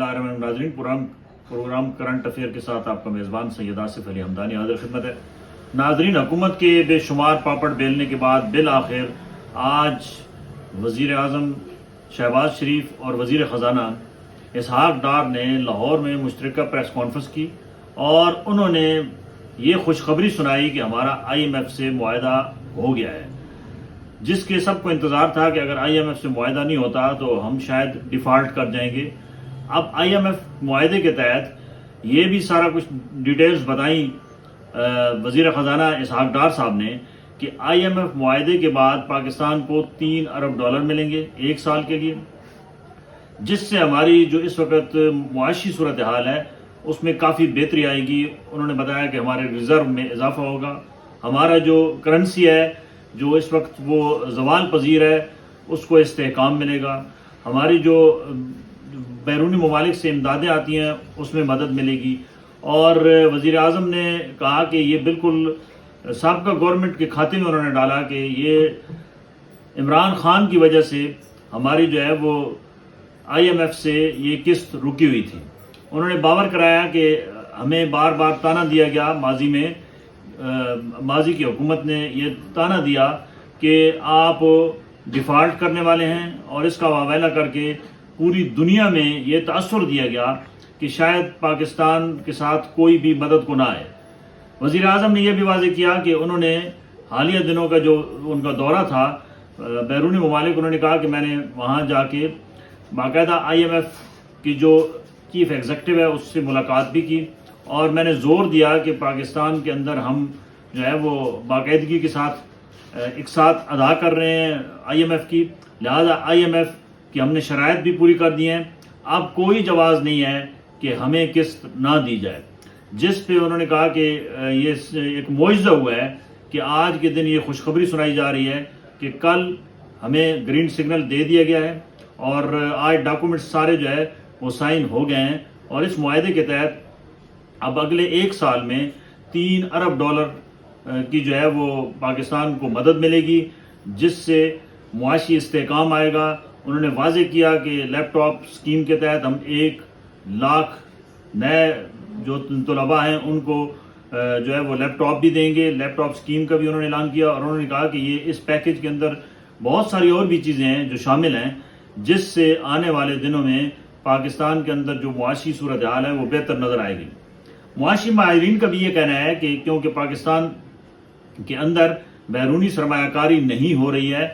بسم اللہ الرحمن الرحیم ناظرین، پروگرام کرنٹ افیئر کے ساتھ آپ کا میزبان سید آصف علی حمدانی حاضر خدمت ہے۔ ناظرین، حکومت کے بے شمار پاپڑ بیلنے کے بعد بالآخر آج وزیر اعظم شہباز شریف اور وزیر خزانہ اسحاق ڈار نے لاہور میں مشترکہ پریس کانفرنس کی اور انہوں نے یہ خوشخبری سنائی کہ ہمارا IMF سے معاہدہ ہو گیا ہے، جس کے سب کو انتظار تھا کہ اگر IMF سے معاہدہ نہیں ہوتا تو ہم شاید ڈیفالٹ کر جائیں گے۔ اب IMF معاہدے کے تحت یہ بھی سارا کچھ ڈیٹیلز بتائیں وزیر خزانہ اسحاق ڈار صاحب نے کہ IMF معاہدے کے بعد پاکستان کو $3 ارب ملیں گے 1 سال کے لیے، جس سے ہماری جو اس وقت معاشی صورتحال ہے اس میں کافی بہتری آئے گی۔ انہوں نے بتایا کہ ہمارے ریزرو میں اضافہ ہوگا، ہمارا جو کرنسی ہے جو اس وقت وہ زوال پذیر ہے اس کو استحکام ملے گا، ہماری جو بیرونی ممالک سے امدادیں آتی ہیں اس میں مدد ملے گی۔ اور وزیر اعظم نے کہا کہ یہ بالکل سابقہ گورنمنٹ کے کھاتے میں انہوں نے ڈالا کہ یہ عمران خان کی وجہ سے ہماری جو ہے وہ IMF سے یہ قسط رکی ہوئی تھی۔ انہوں نے باور کرایا کہ ہمیں بار بار تانا دیا گیا، ماضی کی حکومت نے یہ تانا دیا کہ آپ ڈیفالٹ کرنے والے ہیں، اور اس کا واویلا کر کے پوری دنیا میں یہ تاثر دیا گیا کہ شاید پاکستان کے ساتھ کوئی بھی مدد کو نہ آئے۔ وزیر اعظم نے یہ بھی واضح کیا کہ انہوں نے حالیہ دنوں کا جو ان کا دورہ تھا بیرونی ممالک، انہوں نے کہا کہ میں نے وہاں جا کے باقاعدہ IMF کی جو چیف ایگزیکٹو ہے اس سے ملاقات بھی کی، اور میں نے زور دیا کہ پاکستان کے اندر ہم جو ہے وہ باقاعدگی کے ساتھ اقساط ادا کر رہے ہیں IMF کی، لہذا IMF کی ہم نے شرائط بھی پوری کر دی ہیں، اب کوئی جواز نہیں ہے کہ ہمیں قسط نہ دی جائے۔ جس پہ انہوں نے کہا کہ یہ ایک معجزہ ہوا ہے کہ آج کے دن یہ خوشخبری سنائی جا رہی ہے کہ کل ہمیں گرین سگنل دے دیا گیا ہے، اور آج ڈاکومنٹس سارے جو ہے وہ سائن ہو گئے ہیں، اور اس معاہدے کے تحت اب اگلے 1 سال میں $3 ارب کی جو ہے وہ پاکستان کو مدد ملے گی، جس سے معاشی استحکام آئے گا۔ انہوں نے واضح کیا کہ لیپ ٹاپ اسکیم کے تحت ہم 1 لاکھ نئے جو طلباء ہیں ان کو جو ہے وہ لیپ ٹاپ بھی دیں گے۔ لیپ ٹاپ اسکیم کا بھی انہوں نے اعلان کیا، اور انہوں نے کہا کہ یہ اس پیکج کے اندر بہت ساری اور بھی چیزیں ہیں جو شامل ہیں، جس سے آنے والے دنوں میں پاکستان کے اندر جو معاشی صورتحال ہے وہ بہتر نظر آئے گی۔ معاشی ماہرین کا بھی یہ کہنا ہے کہ کیونکہ پاکستان کے اندر بیرونی سرمایہ کاری نہیں ہو رہی ہے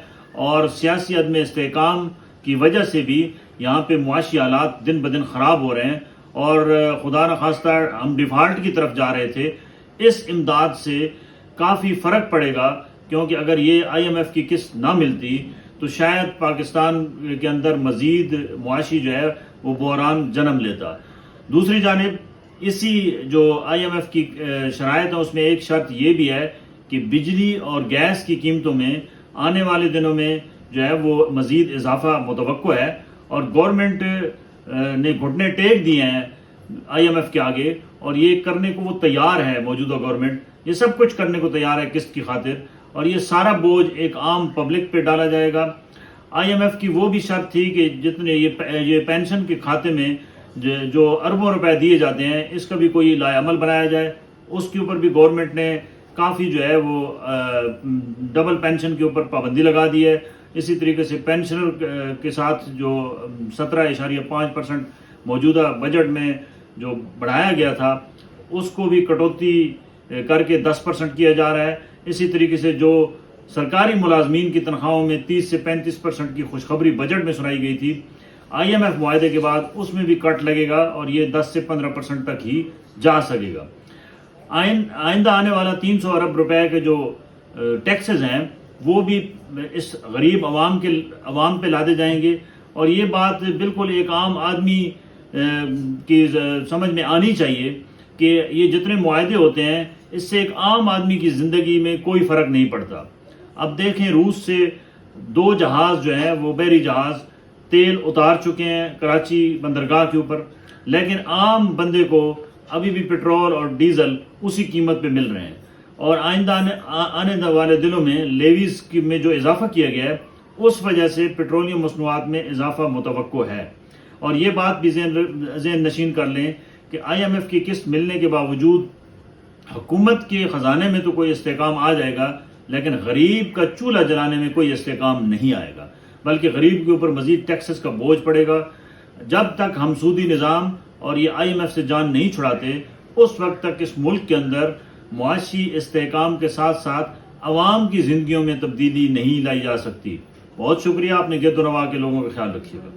اور سیاسی عدم استحکام کی وجہ سے بھی یہاں پہ معاشی حالات دن بدن خراب ہو رہے ہیں، اور خدا نخواستہ ہم ڈیفالٹ کی طرف جا رہے تھے۔ اس امداد سے کافی فرق پڑے گا، کیونکہ اگر یہ IMF کی قسط نہ ملتی تو شاید پاکستان کے اندر مزید معاشی جو ہے وہ بحران جنم لیتا۔ دوسری جانب اسی جو IMF کی شرائط ہے اس میں ایک شرط یہ بھی ہے کہ بجلی اور گیس کی قیمتوں میں آنے والے دنوں میں جو ہے وہ مزید اضافہ متوقع ہے، اور گورنمنٹ نے گھٹنے ٹیک دیے ہیں IMF کے آگے، اور یہ کرنے کو وہ تیار ہے، موجودہ گورنمنٹ یہ سب کچھ کرنے کو تیار ہے قسط کی خاطر، اور یہ سارا بوجھ ایک عام پبلک پہ ڈالا جائے گا۔ IMF کی وہ بھی شرط تھی کہ جتنے یہ پینشن کے کھاتے میں جو اربوں روپے دیے جاتے ہیں اس کا بھی کوئی لائحہ عمل بنایا جائے۔ اس کے اوپر بھی گورنمنٹ نے کافی جو ہے وہ ڈبل پینشن کے اوپر پابندی لگا دی ہے۔ اسی طریقے سے پینشنر کے ساتھ جو 17.5% موجودہ بجٹ میں جو بڑھایا گیا تھا اس کو بھی کٹوتی کر کے 10% کیا جا رہا ہے۔ اسی طریقے سے جو سرکاری ملازمین کی تنخواہوں میں 30 سے 35% کی خوشخبری بجٹ میں سنائی گئی تھی، IMF معاہدے کے بعد اس میں بھی کٹ لگے گا، اور یہ 10 سے 15% تک ہی جا سکے گا۔ آئندہ آنے والا 300 ارب روپے کے جو ٹیکسز ہیں وہ بھی اس غریب عوام پہ لادے جائیں گے، اور یہ بات بالکل ایک عام آدمی کی سمجھ میں آنی چاہیے کہ یہ جتنے معاہدے ہوتے ہیں اس سے ایک عام آدمی کی زندگی میں کوئی فرق نہیں پڑتا۔ اب دیکھیں روس سے 2 جہاز جو ہیں وہ بحری جہاز تیل اتار چکے ہیں کراچی بندرگاہ کے اوپر، لیکن عام بندے کو ابھی بھی پٹرول اور ڈیزل اسی قیمت پہ مل رہے ہیں، اور آئندہ آنے والے دنوں میں لیویز میں جو اضافہ کیا گیا ہے اس وجہ سے پیٹرولیم مصنوعات میں اضافہ متوقع ہے۔ اور یہ بات بھی ذہن نشین کر لیں کہ IMF کی قسط ملنے کے باوجود حکومت کے خزانے میں تو کوئی استحکام آ جائے گا، لیکن غریب کا چولہا جلانے میں کوئی استحکام نہیں آئے گا، بلکہ غریب کے اوپر مزید ٹیکسز کا بوجھ پڑے گا۔ جب تک ہم سودی نظام اور یہ IMF سے جان نہیں چھڑاتے، اس وقت تک اس ملک کے اندر معاشی استحکام کے ساتھ ساتھ عوام کی زندگیوں میں تبدیلی نہیں لائی جا سکتی۔ بہت شکریہ، اپنے گرد و نواح کے لوگوں کا خیال رکھیے گا۔